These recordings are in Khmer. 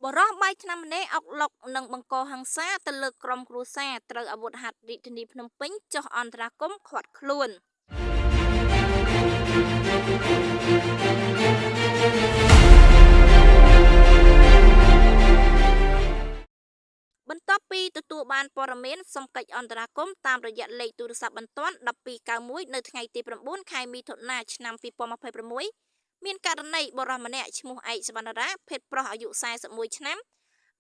បរោះបាយឆ្នាំម្នាក់អុកឡុកនិងបង្កហិង្សាទៅលើក្រុមគ្រួសារត្រូវអាវុធហត្ថរាជធានីភ្នំពេញចុះអន្តរាគមន៍ឃាត់ខ្លួនបន្ទាប់ពីទទួលបានព័ត៌មានសំកិច្ចអន្តរាគមន៍តាមរយៈលេខទូរស័ព្ទបន្ទាន់1291នៅថ្ងៃទី9ខែមិថុនាឆ្នាំ2026មានករណីបរិសម្នាក់ឈ្មោះឯកសវណ្ណរាភេទប្រុសអាយុ41ឆ្នាំ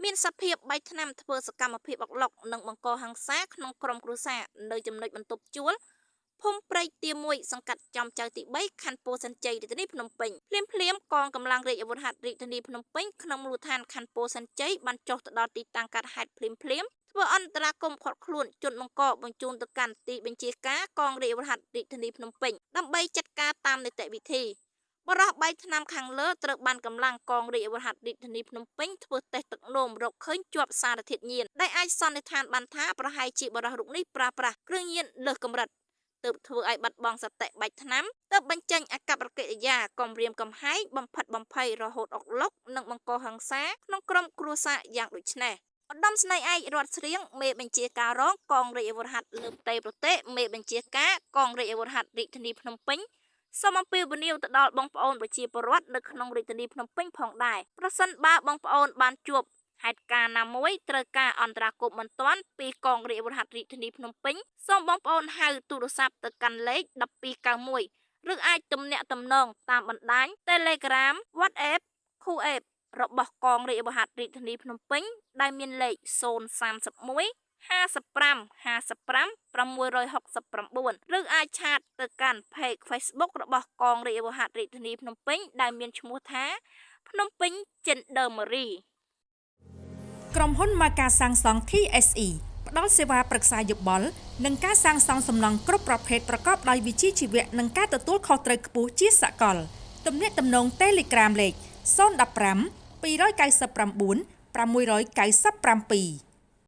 មានសភាពបែកថ្នាំធ្វើសកម្មភាពអុកឡុកនិងបង្កហិង្សាក្នុងក្រុមគ្រួសារនៅចំណុចបន្ទប់ជួលភូមិព្រែកទា1សង្កាត់ចំចៅទី3ខណ្ឌពោធិ៍សែនជ័យរាជធានីភ្នំពេញភ្លាមកងកម្លាំងរាជអាវុធហត្ថរាជធានីភ្នំពេញក្នុងមូលដ្ឋានខណ្ឌពោធិ៍សែនជ័យបានចុះទៅដល់ទីតាំងកាត់ហេតុភ្លាមធ្វើអន្តរាគមន៍ឃាត់ខ្លួនជនបង្កបញ្ជូនទៅកាន់ទីបញ្ជាការកងរាជអាវុធហត្ថរាជធានីភ្នំពេញដើម្បីចាត់ការតាមនីតិវិធីបរិះបាយថ្នាំខាងលើត្រូវបានកម្លាំងកងរាជអាវុធហត្ថរាជធានីភ្នំពេញធ្វើតេស្តទឹកនោមរកឃើញជាប់សារធាតុញៀនដែលអាចសន្និដ្ឋានបានថាប្រហែលជាបរិះរូបនេះប្រើប្រាស់គ្រឿងញៀនលើសកម្រិតទើបធ្វើឲ្យបាត់បង់សតិបាច់ថ្នាំទើបបញ្ចេញអាកប្បកិរិយាគំរាមកំហែងបំផិតបំភ័យរហូតអុកឡុកនិងបង្កហិង្សាក្នុងក្រុមគ្រួសារយ៉ាងដូចនេះឧត្តមស្នេហ៍ឯករតស្រៀងមេបញ្ជាការរងកងរាជអាវុធហត្ថលើផ្ទៃប្រទេសមេបញ្ជាការកងរាជអាវុធហត្ថរាជធានីភ្នំពេញសូមអំពាវនាវទៅដល់បងប្អូនប្រជាពលរដ្ឋនៅក្នុងរាជធានីភ្នំពេញផងដែរប្រសិនបើបងប្អូនបានជួបហេតុការណ៍ណាមួយត្រូវការអន្តរាគមន៍បន្ទាន់ពីកងរាជអាវុធហត្ថរាជធានីភ្នំពេញសូមបងប្អូនហៅទូរស័ព្ទទៅកាន់លេខ1291ឬអាចទំនាក់ទំនងតាមបណ្ដាញ Telegram WhatsApp QF របស់កងរាជអាវុធហត្ថរាជធានីភ្នំពេញដែលមានលេខ031 55 55 669 ឬអាចឆាតទៅកាន់ Page Facebook របស់កងរាជអាវុធហត្ថរាជធានីភ្នំពេញដែលមានឈ្មោះថាភ្នំពេញ Gendarmerie ក្រុមហ៊ុន Maka សាងសង់ TSE ផ្ដល់សេវាប្រឹក្សាយោបល់និងការសាងសង់សំណង់គ្រប់ប្រភេទប្រកបដោយវិជ្ជាជីវៈនិងការទទួលខុសត្រូវខ្ពស់ជាសកលទំនាក់ទំនង Telegram លេខ015 299 697